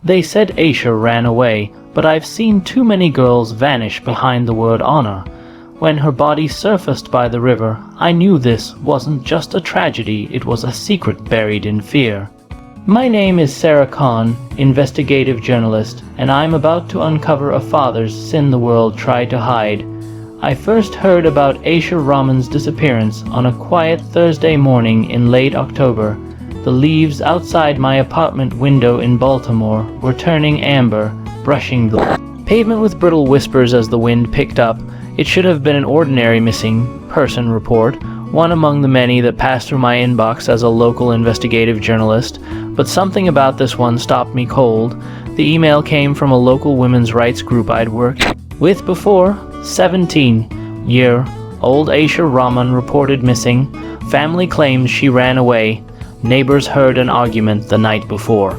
They said Aisha ran away, but I've seen too many girls vanish behind the word honor. When her body surfaced by the river, I knew this wasn't just a tragedy, it was a secret buried in fear. My name is Sara Khan, investigative journalist, and I'm about to uncover a father's sin the world tried to hide. I first heard about Aisha Rahman's disappearance on a quiet Thursday morning in late October. The leaves outside my apartment window in Baltimore were turning amber, brushing the pavement with brittle whispers as the wind picked up. It should have been an ordinary missing person report, one among the many that passed through my inbox as a local investigative journalist, but something about this one stopped me cold. The email came from a local women's rights group I'd worked with before. 17-year-old Aisha Rahman reported missing. Family claims she ran away. Neighbors heard an argument the night before.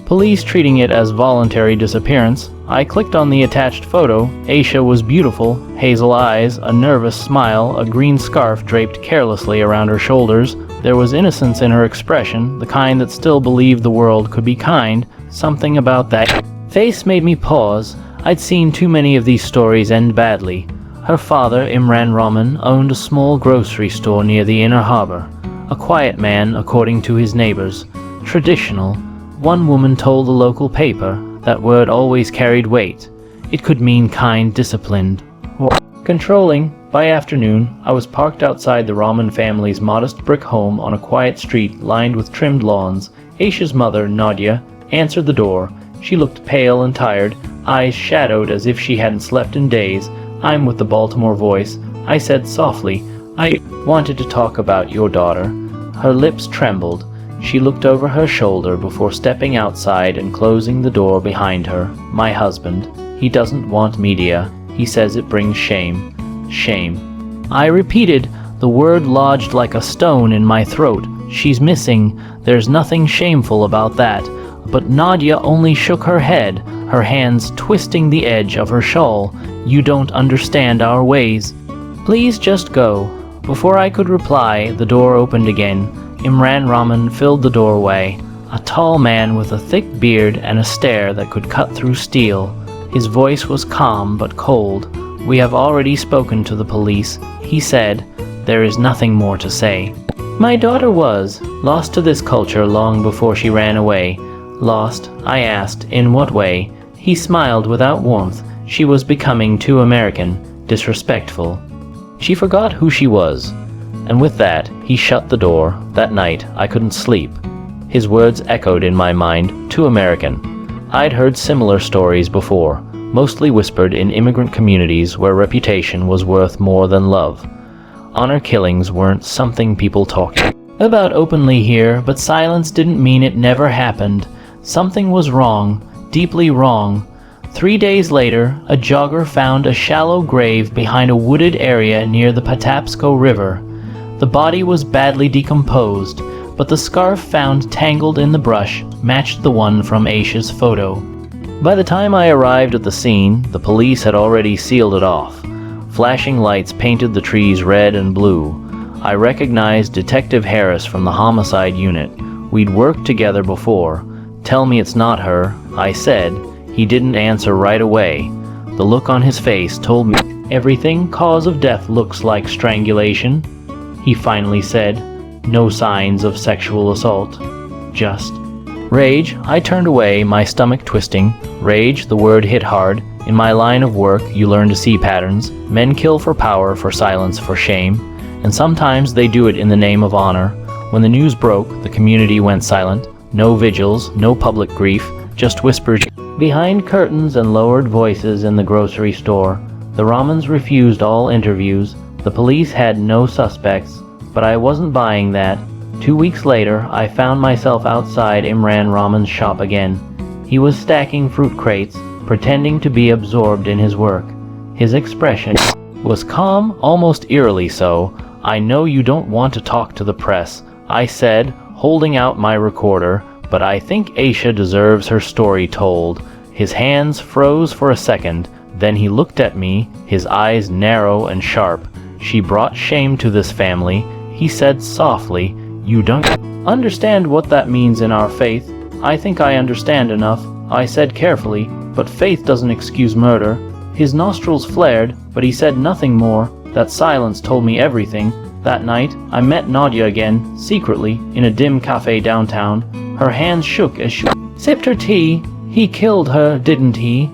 Police treating it as voluntary disappearance. I clicked on the attached photo. Aisha was beautiful, hazel eyes, a nervous smile, a green scarf draped carelessly around her shoulders. There was innocence in her expression, the kind that still believed the world could be kind. Something about that face made me pause. I'd seen too many of these stories end badly. Her father, Imran Rahman, owned a small grocery store near the inner harbor. A quiet man, according to his neighbors. Traditional. One woman told the local paper that word always carried weight. It could mean kind, disciplined, or controlling. By afternoon, I was parked outside the Rahman family's modest brick home on a quiet street lined with trimmed lawns. Aisha's mother, Nadia, answered the door. She looked pale and tired, eyes shadowed as if she hadn't slept in days. "I'm with the Baltimore Voice," I said softly. "I wanted to talk about your daughter." Her lips trembled. She looked over her shoulder before stepping outside and closing the door behind her. "My husband. He doesn't want media. He says it brings shame." Shame. I repeated. The word lodged like a stone in my throat. "She's missing. There's nothing shameful about that." But Nadia only shook her head, her hands twisting the edge of her shawl. "You don't understand our ways. Please just go." Before I could reply, the door opened again. Imran Rahman filled the doorway, a tall man with a thick beard and a stare that could cut through steel. His voice was calm but cold. "We have already spoken to the police," he said. "There is nothing more to say." My daughter was lost to this culture long before she ran away. Lost? I asked. In what way? He smiled without warmth. She was becoming too American, disrespectful. She forgot who she was. And with that, he shut the door. That night, I couldn't sleep. His words echoed in my mind, too American. I'd heard similar stories before, mostly whispered in immigrant communities where reputation was worth more than love. Honor killings weren't something people talked about openly here, but silence didn't mean it never happened. Something was wrong, deeply wrong. 3 days later, a jogger found a shallow grave behind a wooded area near the Patapsco River. The body was badly decomposed, but the scarf found tangled in the brush matched the one from Aisha's photo. By the time I arrived at the scene, the police had already sealed it off. Flashing lights painted the trees red and blue. I recognized Detective Harris from the homicide unit. We'd worked together before. "Tell me it's not her," I said. He didn't answer right away. The look on his face told me everything. "Cause of death looks like strangulation," he finally said. "No signs of sexual assault. Just rage." I turned away, my stomach twisting. Rage, the word hit hard. In my line of work, you learn to see patterns. Men kill for power, for silence, for shame. And sometimes they do it in the name of honor. When the news broke, the community went silent. No vigils, no public grief, just whispers behind curtains and lowered voices in the grocery store. The Rahmans refused all interviews. The police had no suspects, but I wasn't buying that. 2 weeks later, I found myself outside Imran Rahman's shop again. He was stacking fruit crates, pretending to be absorbed in his work. His expression was calm, almost eerily so. "I know you don't want to talk to the press," I said, holding out my recorder, "but I think Aisha deserves her story told." His hands froze for a second, then he looked at me, his eyes narrow and sharp. "She brought shame to this family," he said softly. "You don't understand what that means in our faith." I think I understand enough, I said carefully, but faith doesn't excuse murder. His nostrils flared, but he said nothing more. That silence told me everything. That night, I met Nadia again, secretly, in a dim cafe downtown. Her hands shook as she sipped her tea. He killed her, didn't he?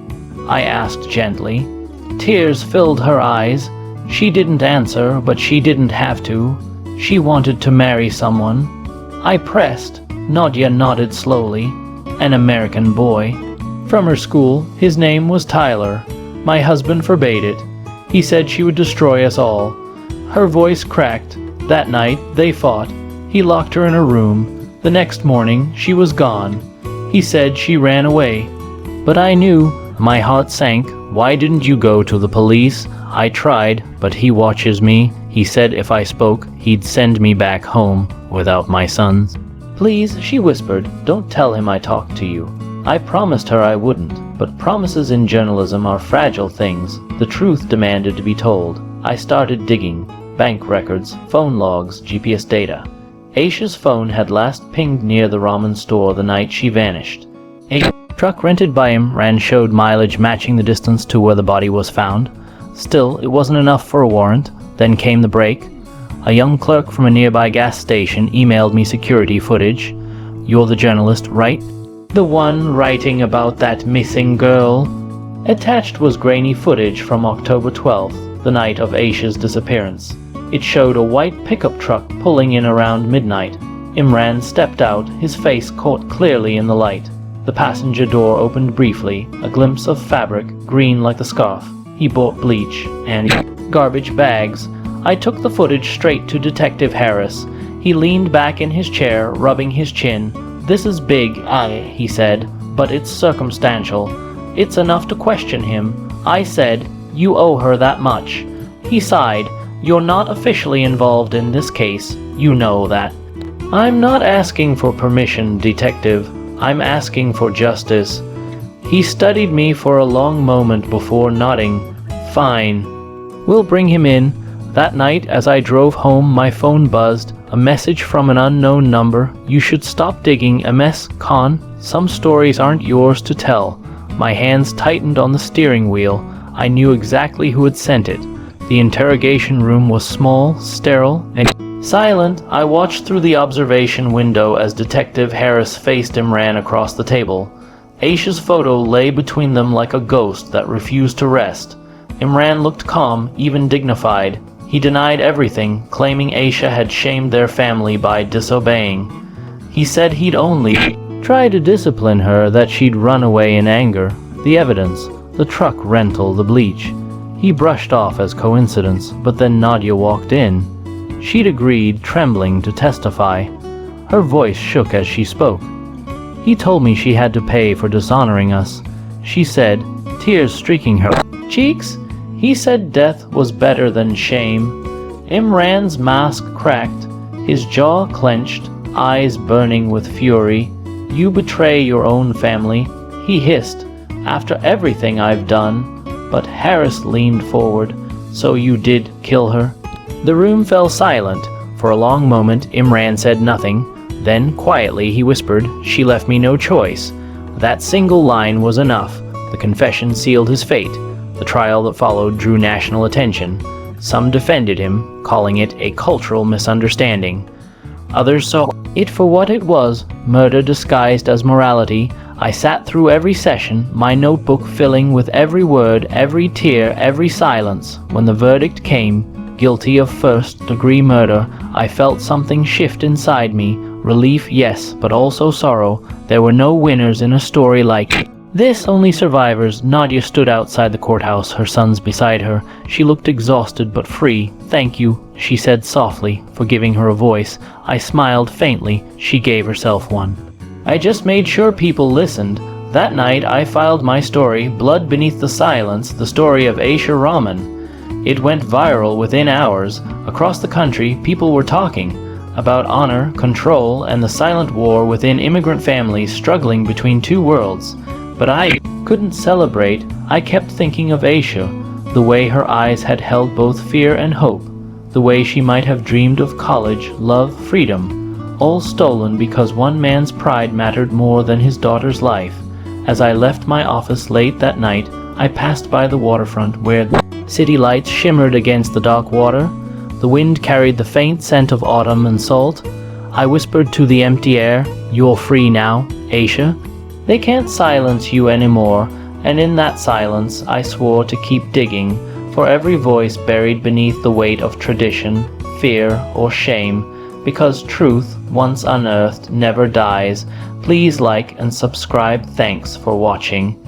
I asked gently. Tears filled her eyes. She didn't answer, but she didn't have to. She wanted to marry someone. I pressed. Nadia nodded slowly. An American boy. From her school, his name was Tyler. My husband forbade it. He said she would destroy us all. Her voice cracked. That night, they fought. He locked her in a room. The next morning, she was gone. He said she ran away. But I knew. My heart sank. Why didn't you go to the police? I tried, but he watches me. He said if I spoke, he'd send me back home without my sons. Please, she whispered, don't tell him I talked to you. I promised her I wouldn't, but promises in journalism are fragile things. The truth demanded to be told. I started digging. Bank records, phone logs, GPS data. Aisha's phone had last pinged near the ramen store the night she vanished. A truck rented by him showed mileage matching the distance to where the body was found. Still, it wasn't enough for a warrant. Then came the break. A young clerk from a nearby gas station emailed me security footage. You're the journalist, right? The one writing about that missing girl. Attached was grainy footage from October 12th, the night of Aisha's disappearance. It showed a white pickup truck pulling in around midnight. Imran stepped out, his face caught clearly in the light. The passenger door opened briefly, a glimpse of fabric, green like the scarf. He bought bleach and garbage bags. I took the footage straight to Detective Harris. He leaned back in his chair, rubbing his chin. This is big, he said, but it's circumstantial. It's enough to question him. I said, you owe her that much. He sighed. You're not officially involved in this case. You know that. I'm not asking for permission, Detective. I'm asking for justice. He studied me for a long moment before nodding. Fine. We'll bring him in. That night, as I drove home, my phone buzzed. A message from an unknown number. You should stop digging, MS Khan. Some stories aren't yours to tell. My hands tightened on the steering wheel. I knew exactly who had sent it. The interrogation room was small, sterile, and silent. I watched through the observation window as Detective Harris faced Imran across the table. Aisha's photo lay between them like a ghost that refused to rest. Imran looked calm, even dignified. He denied everything, claiming Aisha had shamed their family by disobeying. He said he'd only try to discipline her, that she'd run away in anger. The evidence, the truck rental, the bleach. He brushed off as coincidence, but then Nadia walked in. She'd agreed, trembling, to testify. Her voice shook as she spoke. He told me she had to pay for dishonoring us. She said, tears streaking her cheeks. He said death was better than shame. Imran's mask cracked, his jaw clenched, eyes burning with fury. You betray your own family, he hissed, after everything I've done. But Harris leaned forward. So you did kill her? The room fell silent. For a long moment, Imran said nothing. Then, quietly, he whispered, she left me no choice. That single line was enough. The confession sealed his fate. The trial that followed drew national attention. Some defended him, calling it a cultural misunderstanding. Others saw it for what it was, murder disguised as morality. I sat through every session, my notebook filling with every word, every tear, every silence. When the verdict came, guilty of first-degree murder, I felt something shift inside me. Relief, yes, but also sorrow. There were no winners in a story like this, only survivors. Nadia stood outside the courthouse, her sons beside her. She looked exhausted but free. Thank you, she said softly, for giving her a voice. I smiled faintly. She gave herself one. I just made sure people listened. That night I filed my story, Blood Beneath the Silence, the story of Aisha Rahman. It went viral within hours. Across the country, people were talking about honor, control, and the silent war within immigrant families struggling between two worlds. But I couldn't celebrate. I kept thinking of Aisha, the way her eyes had held both fear and hope, the way she might have dreamed of college, love, freedom. all stolen because one man's pride mattered more than his daughter's life. As I left my office late that night, I passed by the waterfront where the city lights shimmered against the dark water. The wind carried the faint scent of autumn and salt. I whispered to the empty air, "You're free now, Aisha. They can't silence you anymore." And in that silence, I swore to keep digging for every voice buried beneath the weight of tradition, fear, or shame, because truth, once unearthed, never dies. Please like and subscribe. Thanks for watching.